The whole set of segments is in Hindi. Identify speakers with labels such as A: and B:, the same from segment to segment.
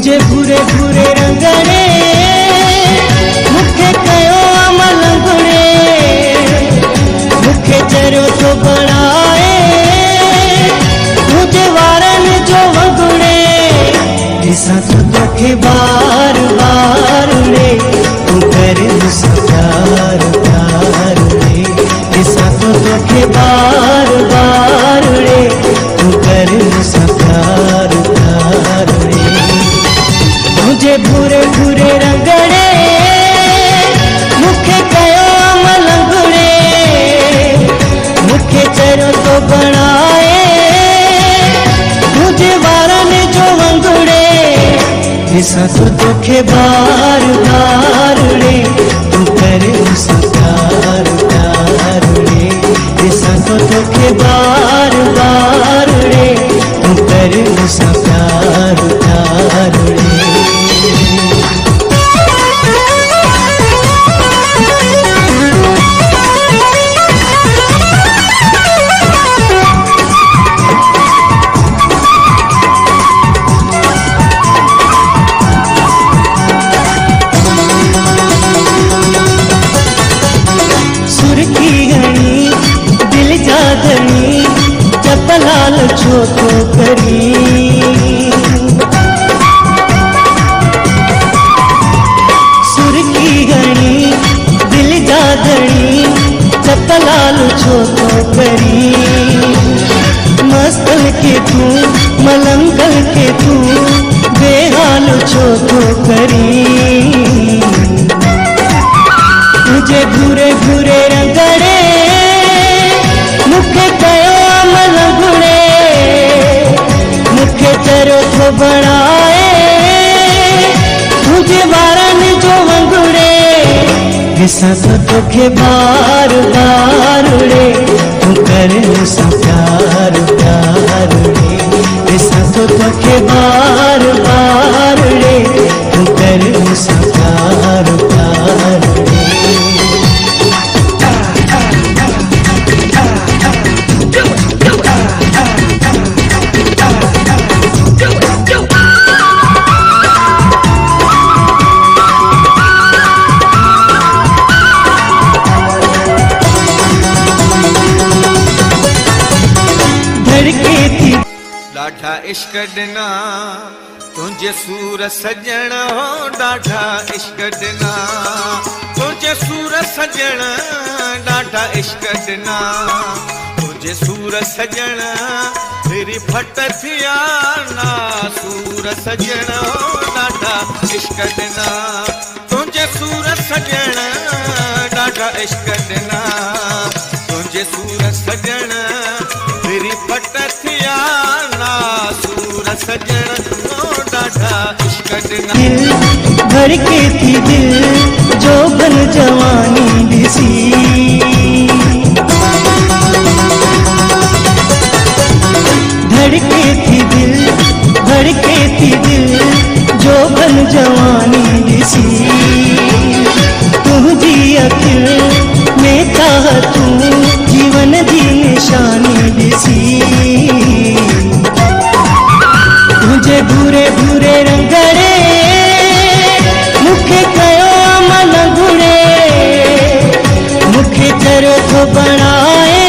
A: तुझे भूरे भूरे रंगड़े मुखे कयो मलंगड़े मुखे चरो तो बनाए तुझे वारन जो वगड़े दिसा तो तोखे बार बार रे तू कर मुझसे प्यार प्यार रे दिसा तो तोखे बार बार रे तू कर मुझसे प्यार प्यार रे तुझे भूरे भूरे रंगड़े मुखे कयो मलंगड़े मुखे चरो तो बनाए तुझे वारन जो वंगड़े दिसा तो तोखे बार बार रे तू कर मुझसे प्यार प्यार रे दिसा तो तोखे बार बार रे तू कर मुझसे प्यार प्यार रे चपलाल छोटो करी सुर की गणी दिल जादड़ी चपलाल छोटो करी मस्तल के तू मलंगल के तू बेहाल छोटो करी तुझे भूरे भूरे रंगड़े मुखे कयो मलंगड़े मुखे चरो तो बनाए तुझे वारन जो वंगड़े दिसा तो तोखे बार बार रे तू कर मुझसे प्यार प्यार रे दिसा तो तोखे बार बार रे तू कर मुझसे प्यार प्यार रे
B: डाढ़ा इश्क डिना तुझे सूर सजण डाढ़ा इश्क डिना तुझे सूर सजण डाढ़ा इश्क डिना तुझे सूर सजण तेरी फट थिया ना सूर सजण डाढ़ा इश्क डिना तुझे सूर सजण डाढ़ा इश्क डिना तुझे सूर सजण तेरी फट थिया ना सूर सजण डाढ़ा इश्क डिना
A: दिल धड़के थी दिल जो बन जवानी दिसी धड़के थी दिल जो बन जवानी दिसी तुझी अखिल में चाह तू जीवन दी निशानी दिसी तुझे भूरे भूरे रंगड़े मुखे कयो मलंगड़े मुखे चरो तो बनाए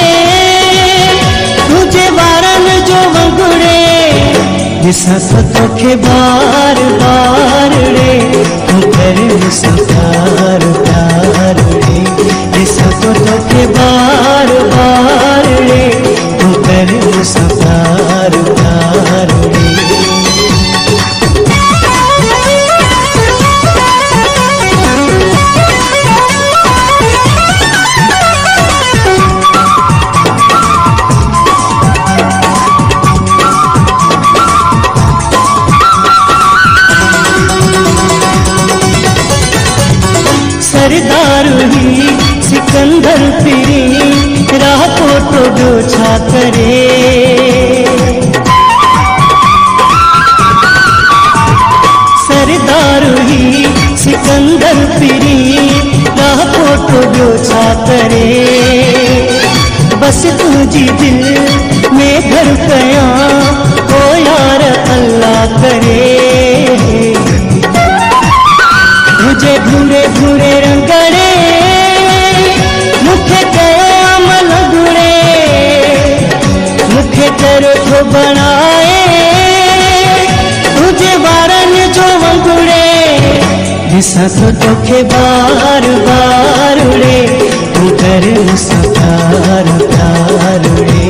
A: तुझे वारन जो वंगड़े दिसा तो तोखे बार बार रे तू कर मुझसे प्यार प्यार रे दिसा तो तोखे बार बार रे तू कर मुझसे प्यार प्यार रे सरदार ही सिकंदर फिरी राह को तो छा करे सरदार ही सिकंदर फिरी राह को तो छा करे बस तुझी दिल में घर कया ओ यार अल्लाह करे थो बनाए तुझे वारन जो वंगुड़े ॾिसां थो तोखे बार बार रे तूं कर मूंसां प्यार प्यार रे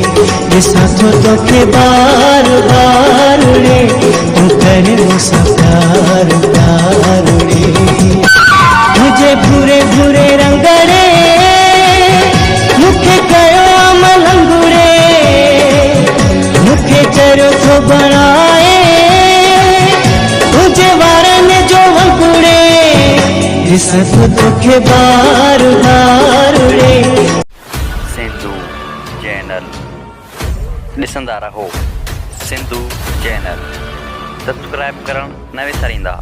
A: ॾिसां थो तोखे बार बार रे तूं कर मूंसां प्यार प्यार रे तुझे भूरे भूरे रंगड़े मुखे कयो अमलंगुड़े मुखे चरियो थो बणाए तुझे वारन जो वंगुड़े ॾिसां थो तोखे बार बार रे
C: सिंधु चैनल ॾिसंदा रहो सिंधु चैनल सब्सक्राइब करणु न विसारींदा।